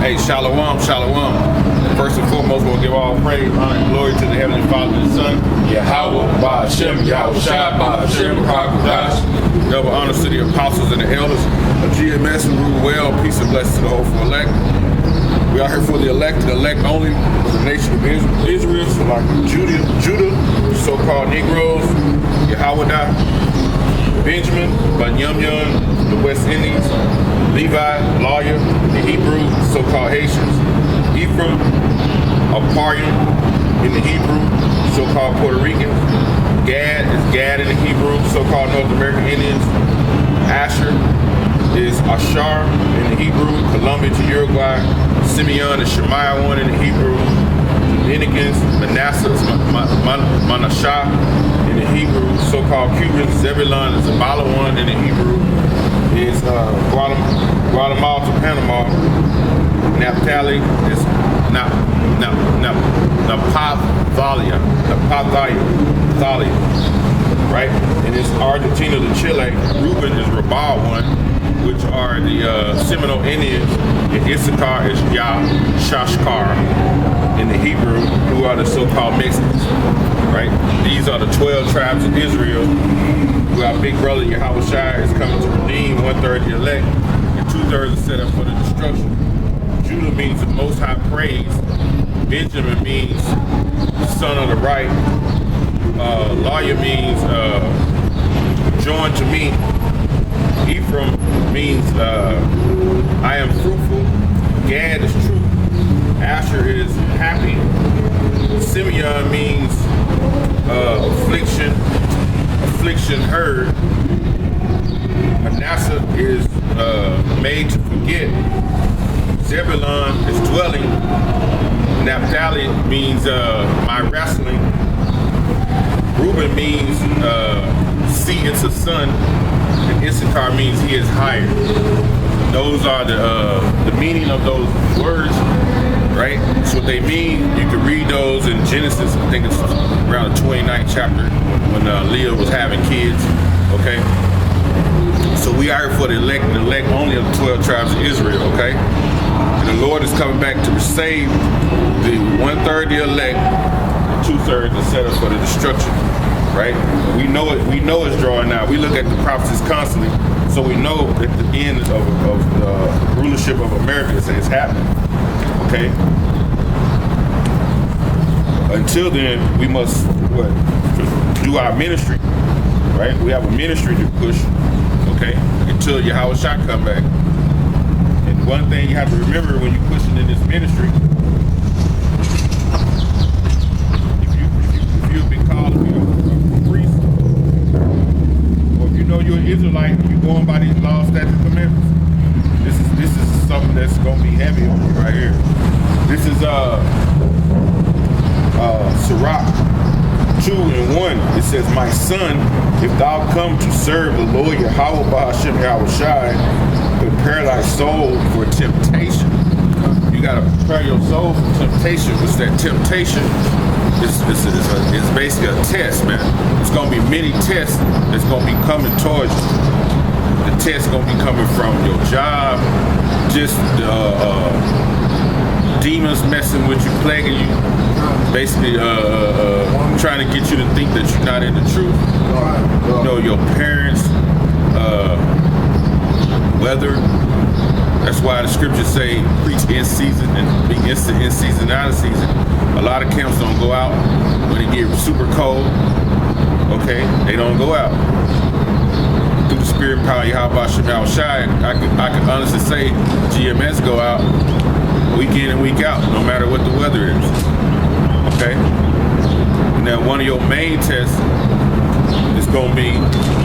Hey, shalom, shalom. First and foremost, we'll give all praise, honor, and glory to the Heavenly Father and Son, Yahawah, Bahashem, Yahawashi, Bahashem, Bahakadosh. Double honors to the apostles and the elders of GMS who rule well. Peace and blessings to the hopeful elect. We are here for the elect only, for the nation of Israel, so like Judah, so-called Negroes, Yahawah, Benjamin, Banyamyan, the West Indies, Levi, lawyer, the Hebrew, so-called Haitians, Ephraim, Aparian in the Hebrew, so-called Puerto Ricans, Gad is Gad in the Hebrew, so-called North American Indians, Asher is Ashar in the Hebrew, Colombia to Uruguay, Simeon is Shemaiah one in the Hebrew, Dominicans, Manasseh is Manasseh in the Hebrew, so-called Cubans, Zebulon is Zabala one in the Hebrew, is Guatemala to Panama. Naphtali is Naphthalia, right? And it's Argentina to Chile. Reuben is Rabal one, which are the Seminole Indians. And Issachar is Yahshashkar in the Hebrew, who are the so-called Mexicans, right? These are the 12 tribes of Israel. Who our big brother Yahawashi is coming to redeem 1/3 the elect, and 2/3 is set up for the destruction. Judah means the Most High praise. Benjamin means son of the right. Lawyer means joined to me. Ephraim means I am fruitful. Gad is true. Asher is happy. Simeon means affliction heard. Manasseh is made to forget. Zebulon is dwelling. Naphtali means my wrestling. Reuben means seat into sun. And Issachar means he is hired. Those are the meaning of those words, right? So what they mean, you can read those in Genesis, I think it's around the 29th chapter when Leah was having kids, okay? So we are here for the elect only of the 12 tribes of Israel, okay? And the Lord is coming back to save the 1/3 the elect, and 2/3 is set up for the destruction, right? We know it's drawing out. We look at the prophecies constantly, so we know that the end of the rulership of America is happening, okay? Until then, we must do our ministry, right? We have a ministry to push, okay? Until Yahawashi come back. And one thing you have to remember when you're pushing in this ministry, if you've been called to be a priest, or if you know you're an Israelite and you're going by these laws, statutes, and commandments, this is something that's gonna be heavy on you right here. This is Sirach 2:1. It says, my son, if thou come to serve the Lord Yahawah Bahashem Yahawashi, prepare thy soul for temptation. You gotta prepare your soul for temptation. What's that temptation? It's basically a test, man. It's gonna be many tests that's gonna be coming towards you. The test gonna be coming from your job, just demons messing with you, plaguing you, basically trying to get you to think that you're not in the truth. You know, your parents, weather. That's why the scriptures say preach in season and be instant in season, out of season. A lot of camps don't go out when it gets super cold. Okay, they don't go out. Through the spirit and power of Yahawah Yahawashi, I can honestly say GMS go out week in and week out, no matter what the weather is. Okay? And now one of your main tests is gonna be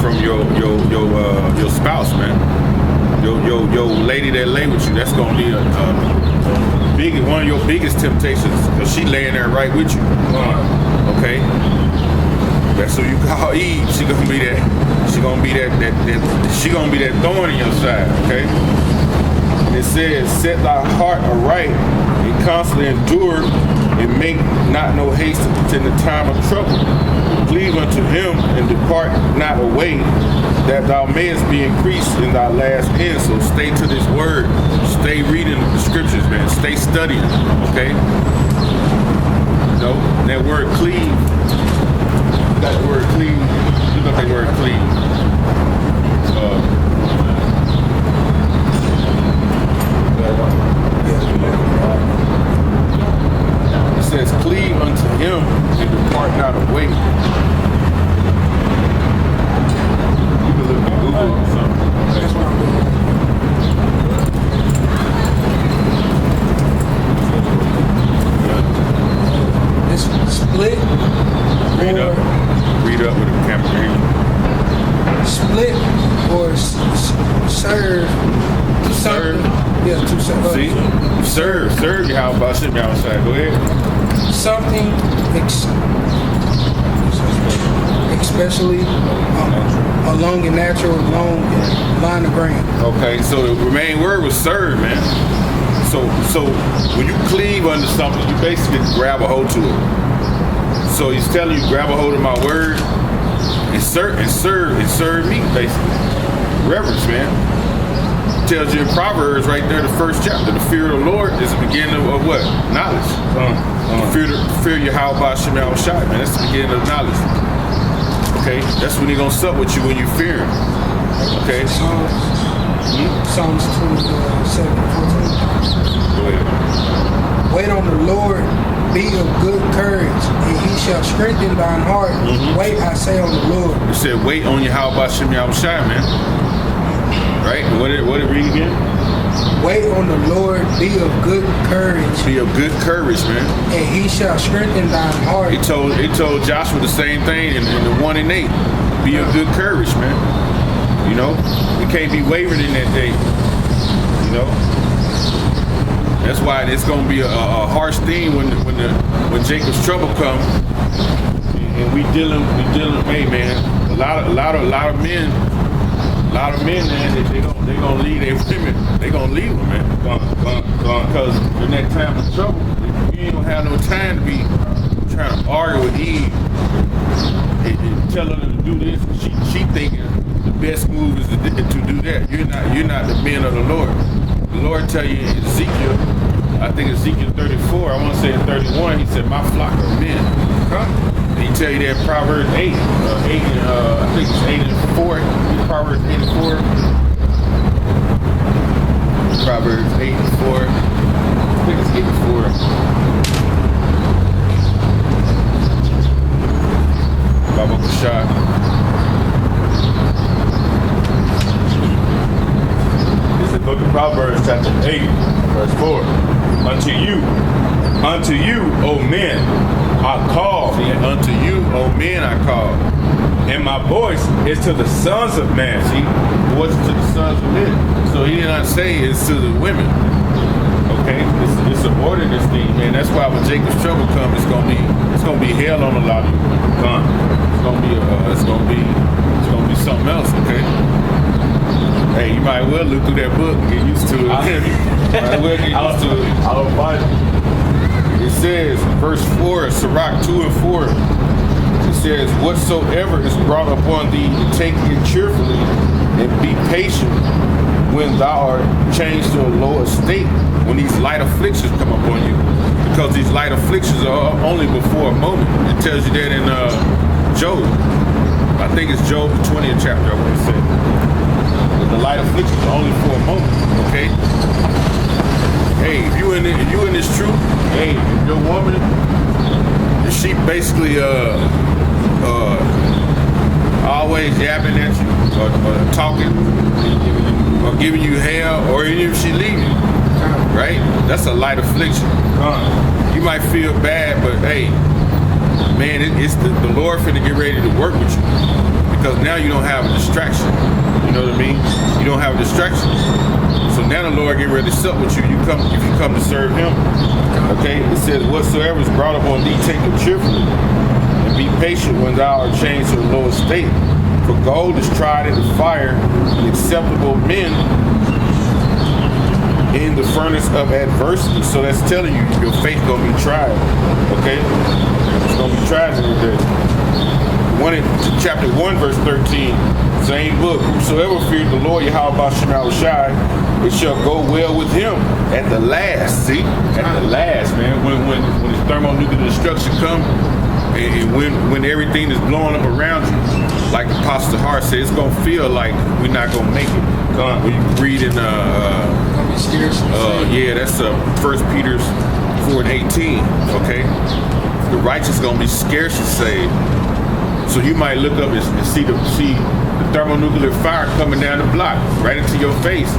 from your spouse, man. Your lady that lay with you. That's gonna be one of your biggest temptations, because she laying there right with you. Okay? That's who you call Eve. She gonna be that thorn in your side, okay? And it says, set thy heart aright and constantly endure and make not no haste in the time of trouble. Cleave unto him and depart not away, that thou mayest be increased in thy last end. So stay to this word. Stay reading the scriptures, man. Stay studying, okay? You know, that word cleave. You got the word cleave. Look up that word cleave. It says, cleave unto him and depart not away. You can look at Google or something. That's what I'm doing. This split. Read up with a camera here. Split or serve. Serve. Yeah, to serve. See? Serve Yahawashi. Go ahead. Something especially along a natural long line of grain. Okay, so the main word was serve, man. So when you cleave under something, you basically grab a hold to it. So he's telling you, grab a hold of my word and serve me, basically. Reverence, man. Tells you in Proverbs right there, the first chapter, the fear of the Lord is the beginning of what? Knowledge. Fear Yahawashi, man. That's the beginning of knowledge. Okay, that's when he's gonna sup with you when you fear him. Okay. Psalms 27:14. Go ahead. Wait on the Lord, be of good courage, and he shall strengthen thine heart. Wait, I say, on the Lord. It said, wait on Yahawashi, man. Right? What did it read again? Wait on the Lord, be of good courage. Be of good courage, man. And he shall strengthen thine heart. He told Joshua the same thing in the 1:8. Be of good courage, man. You know, you can't be wavering in that day. You know, that's why it's gonna be a harsh thing when Jacob's trouble comes, and we dealing. Hey, man, a lot of men. Man, they gonna leave their women. They gonna leave them, man. Because in that time of trouble, you ain't gonna have no time to be trying to argue with Eve and telling her to do this. She thinking the best move is to do that. You're not the men of the Lord. The Lord tell you in Ezekiel, I think Ezekiel 34. I want to say in 31. He said, "My flock are men." And he tell you that Proverbs 8, I think it's 8 and 4. Proverbs 8 and 4. Proverbs 8 and 4. I think it's 8 and 4. Baba Kashah. It's the book of Proverbs, chapter 8, verse 4. Unto you, O men, I call. See, unto you, O men, I call. And my voice is to the sons of man. See, voice to the sons of men. So he did not say it's to the women. Okay, it's an order in this thing, man. That's why when Jacob's trouble comes, it's gonna be hell on a lot of you. It's gonna be something else. Okay. Hey, you might well look through that book and get used to it. I don't find it. It says, verse 4, Sirach 2 and 4. It says, whatsoever is brought upon thee, take it cheerfully, and be patient when thou art changed to a lower state, when these light afflictions come upon you. Because these light afflictions are only before a moment. It tells you that in Job. I think it's Job, the 20th chapter, I want to say. But the light afflictions are only for a moment, okay? Hey, if you in this truth, hey, if your woman, if she basically always yapping at you or talking or giving you hell, or even if she leaving, right? That's a light affliction. You might feel bad, but hey, man, it's the Lord finna get ready to work with you, because now you don't have a distraction. You know what I mean? You don't have a distraction. So now the Lord get ready to sup with you. If you come to serve Him, okay? It says, whatsoever is brought upon thee, take it cheerfully, and be patient when thou art changed to the lower state. For gold is tried in the fire, and acceptable men in the furnace furnace of adversity. So that's telling you your faith gonna be tried. Okay, it's gonna be tried today. Chapter 1, verse 13, same book. Whosoever feared the Lord, Yahawashi, it shall go well with him at the last. See, at the last, man. When his thermonuclear destruction comes, and when everything is blowing up around you, like Apostle Hart said, it's gonna feel like we're not gonna make it. We read in yeah, that's 1 Peter 4:18. Okay, the righteous gonna be scarcely saved. So you might look up and see the thermonuclear fire coming down the block, right into your face,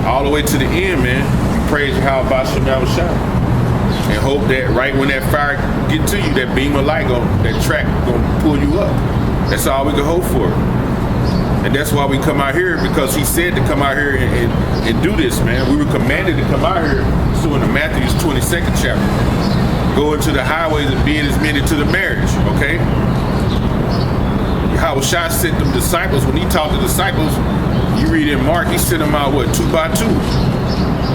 all the way to the end, man. You praise Yahawashi and hope that right when that fire get to you, that beam of light, that track gonna pull you up. That's all we can hope for. And that's why we come out here, because he said to come out here and do this, man. We were commanded to come out here, so in the Matthew's 22nd chapter, go into the highways and being as many to the marriage, okay? Yahawashi sent them disciples. When he taught the disciples, you read in Mark, he sent them out, 2 by 2,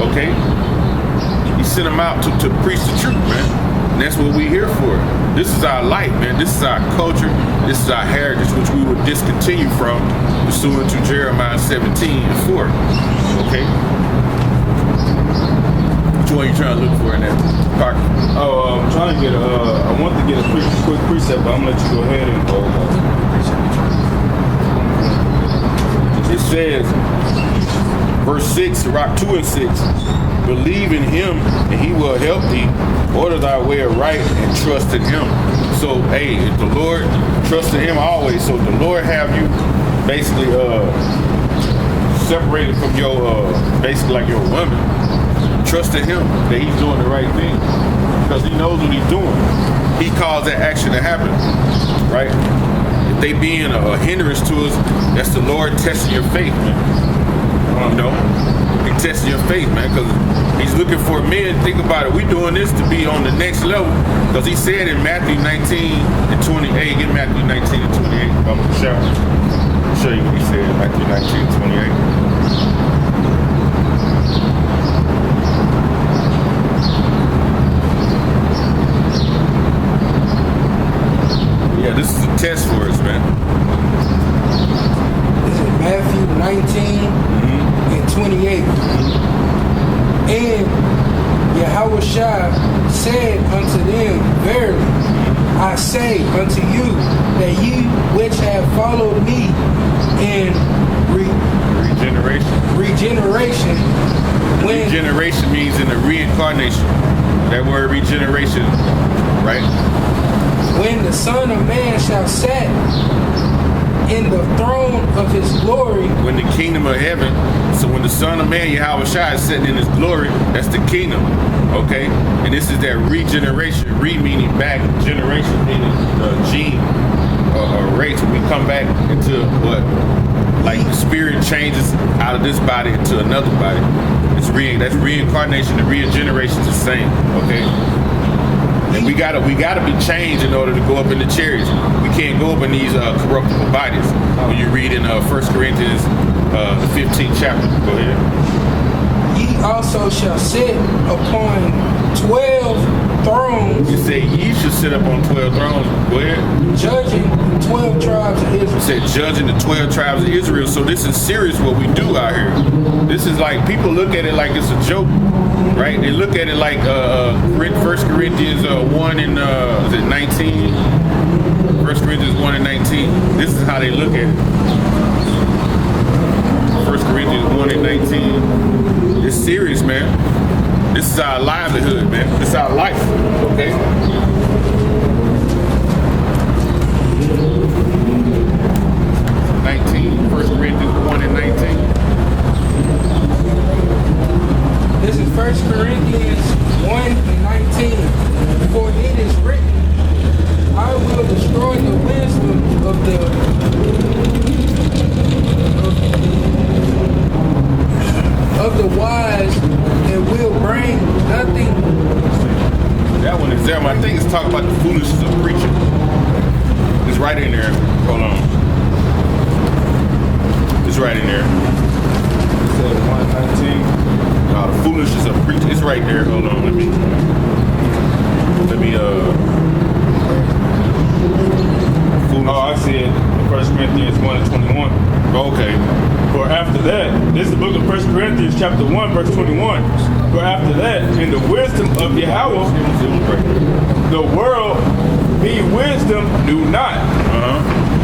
okay? He sent them out to preach the truth, man. And that's what we're here for. This is our life, man. This is our culture. This is our heritage, which we will discontinue from, pursuant to Jeremiah 17:4. Okay? Which one are you trying to look for in that part? Oh, I'm trying to get I want to get a quick precept, but I'm gonna let you go ahead and go. It says, verse 6, Rock 2 and 6, believe in him and he will help thee. Order thy way aright and trust in him. So, hey, if the Lord, trust in him always. So if the Lord have you basically separated from your, basically like your woman, trust in him that he's doing the right thing, because he knows what he's doing. He caused that action to happen, right? If they being a hindrance to us, that's the Lord testing your faith, man. You know, he's testing your faith, man, because he's looking for men. Think about it. We doing this to be on the next level, because he said in Matthew 19 and 28, get Matthew 19 and 28. I'm going to show you what he said in Matthew 19 and 28. Yeah, this is a test for us, man. This is Matthew 19 and 28. And Yahawashi said unto them, verily, I say unto you, that ye which have followed me in regeneration. When Regeneration means in the reincarnation. That word regeneration, right? When the Son of Man shall set in the throne of his glory. When the kingdom of heaven, so when the Son of Man, Yahawashi, is sitting in his glory, that's the kingdom, okay? And this is that regeneration, meaning back, generation meaning gene, or race. We come back into what? Like the spirit changes out of this body into another body. That's reincarnation. The regeneration is the same, okay? And we gotta be changed in order to go up in the chariots. We can't go up in these corruptible bodies. When you read in 1 Corinthians, the 15th chapter. Go ahead. Ye also shall sit upon 12 thrones. You say ye should sit up on 12 thrones. Go ahead. Judging the 12 tribes of Israel. You said judging the 12 tribes of Israel. So this is serious what we do out here. This is like, people look at it like it's a joke. Right? They look at it like 1 Corinthians 1 and is it 19? 1 Corinthians 1 and 19. This is how they look at it. 1 Corinthians 1 and 19. It's serious, man. This is our livelihood, man. This is our life. Okay? First Corinthians 1 and 19. This is 1 Corinthians 1 and 19. For it is written, I will destroy the wisdom of the wise, and will bring nothing. That one is there. I think it's talking about the foolishness of preaching. It's right in there. Hold on. It's right in there. Said 119. The foolishness of right there. Hold on, let me I said 1 Corinthians 1:21. Okay. For after that, this is the book of 1 Corinthians chapter 1, verse 21. For after that, in the wisdom of Yahawah, the world need wisdom do not.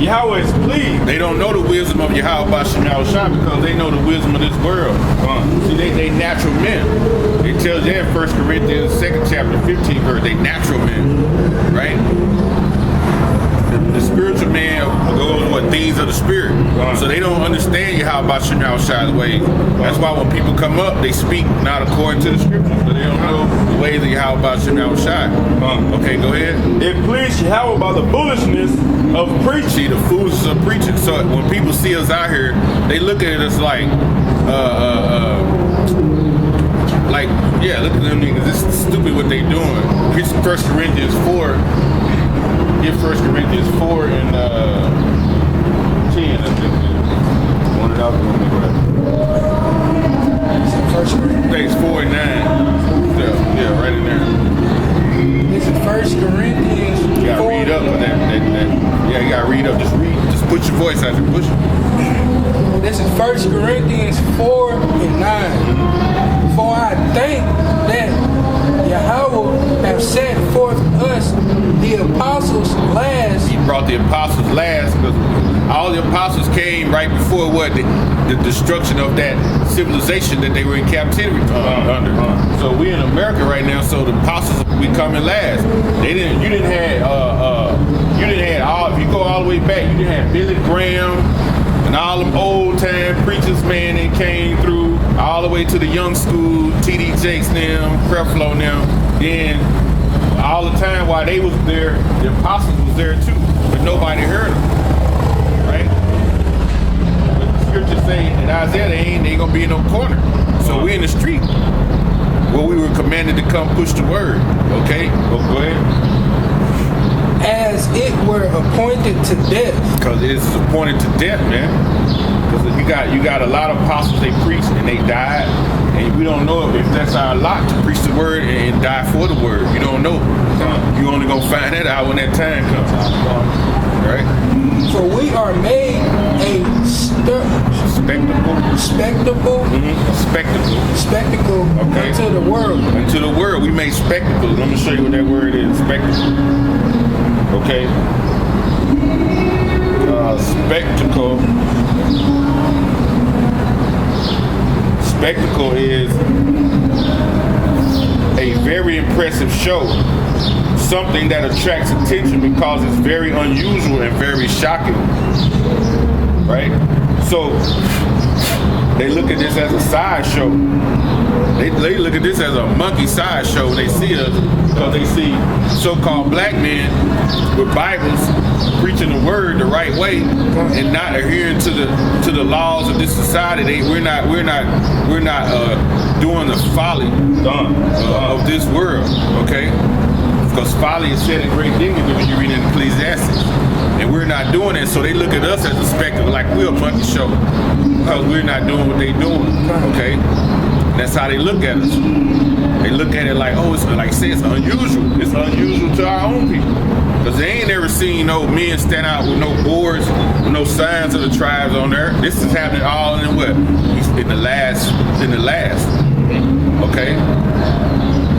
Yahweh is pleased. They don't know the wisdom of Yahawah Yahawashi because they know the wisdom of this world. See, they natural men. It tells you in 1 Corinthians 2nd chapter 15 verse, they natural men, right? The spiritual man goes with things of the spirit. So they don't understand Yahawah Yahawashi's ways. That's why when people come up, they speak not according to the scriptures, but they don't know the ways of Yahawah Yahawashi. Okay, go ahead. It pleased Yahweh by the foolishness of preaching. See, the foolishness of preaching. So when people see us out here, they look at us like, yeah, look at them niggas. This is stupid what they doing. It's 1 Corinthians 4. Get 1 Corinthians 4 and 10, I think. One it out, First Corinthians. Thanks, 4 and 9. Yeah, right in there. This is 1 Corinthians. You gotta read up for that. Yeah, you gotta read up. Just put your voice out there. Push it. This is 1 Corinthians 4 and 9. For I think that Yahawah have set forth us, the apostles, last. He brought the apostles last because all the apostles came right before what? The destruction of that civilization that they were in captivity under. So we in America right now, so the apostles we coming last. You didn't have all, if you go all the way back, you didn't have Billy Graham and all them old time preachers, man, that came through all the way to the young school, T.D. Jakes them, Creflo them. Then all the time while they was there, the apostles was there too, but nobody heard them, right? But the scriptures say in Isaiah they ain't gonna be in no corner. So we in the street. Well, we were commanded to come push the word. Okay, go ahead. As it were appointed to death. Because it is appointed to death, man. Because you got a lot of apostles they preached and they died, and we don't know if that's our lot to preach the word and die for the word. You don't know. You only gonna find that out when that time comes. Right? For we are made a spectacle Okay. unto the world. Unto the world, we made spectacles. Let me show you what that word is. Spectacle. Okay. Spectacle. Spectacle is a very impressive show. Something that attracts attention because it's very unusual and very shocking. Right? So they look at this as a sideshow. They look at this as a monkey sideshow when they see us, because they see so-called black men with Bibles preaching the word the right way and not adhering to the laws of this society. We're not doing the folly of this world, okay? Because folly is said in great dignity when you read in Ecclesiastes. And we're not doing it, so they look at us as a spectacle, like we're a monkey show, because we're not doing what they're doing, okay? That's how they look at us. They look at it like, oh, it's like say it's unusual. It's unusual to our own people. Because they ain't never seen no men stand out with no boards, with no signs of the tribes on there. This is happening all in what? In the last. Okay?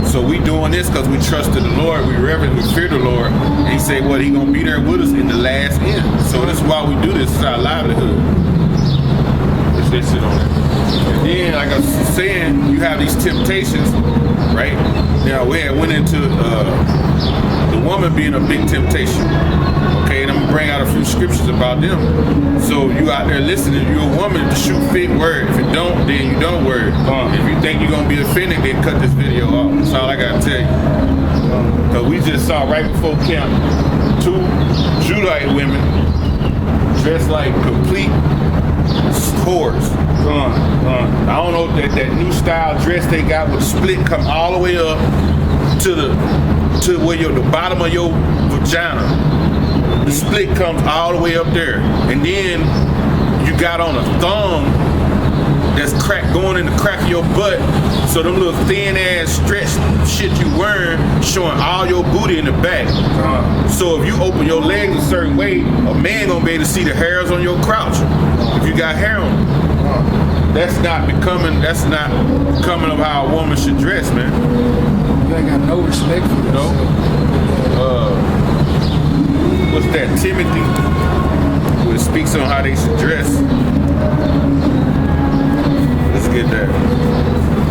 So we doing this because we trust in the Lord, we reverence, we fear the Lord. And he said, well, he gonna be there with us in the last end. So this is why we do this. It's our livelihood. Push that shit on there. And then, like I was saying, you have these temptations, right? Now, we had went into the woman being a big temptation. Okay, and I'm gonna bring out a few scriptures about them. So you out there listening, you're a woman, to shoot fit word. If you don't, then you don't word. If you think you're gonna be offended, then cut this video off. That's all I gotta tell you. Because we just saw right before camp 2 Judite women dressed like complete whores. I don't know that new style dress they got with the split come all the way up to where the bottom of your vagina. The split comes all the way up there, and then you got on a thong that's crack going in the crack of your butt. So them little thin ass stretch shit you wearing showing all your booty in the back. So if you open your legs a certain way, a man gonna be able to see the hairs on your crotch if you got hair on it. That's not becoming of how a woman should dress, man. You ain't got no respect for this. No. What's that? Timothy, who speaks on how they should dress.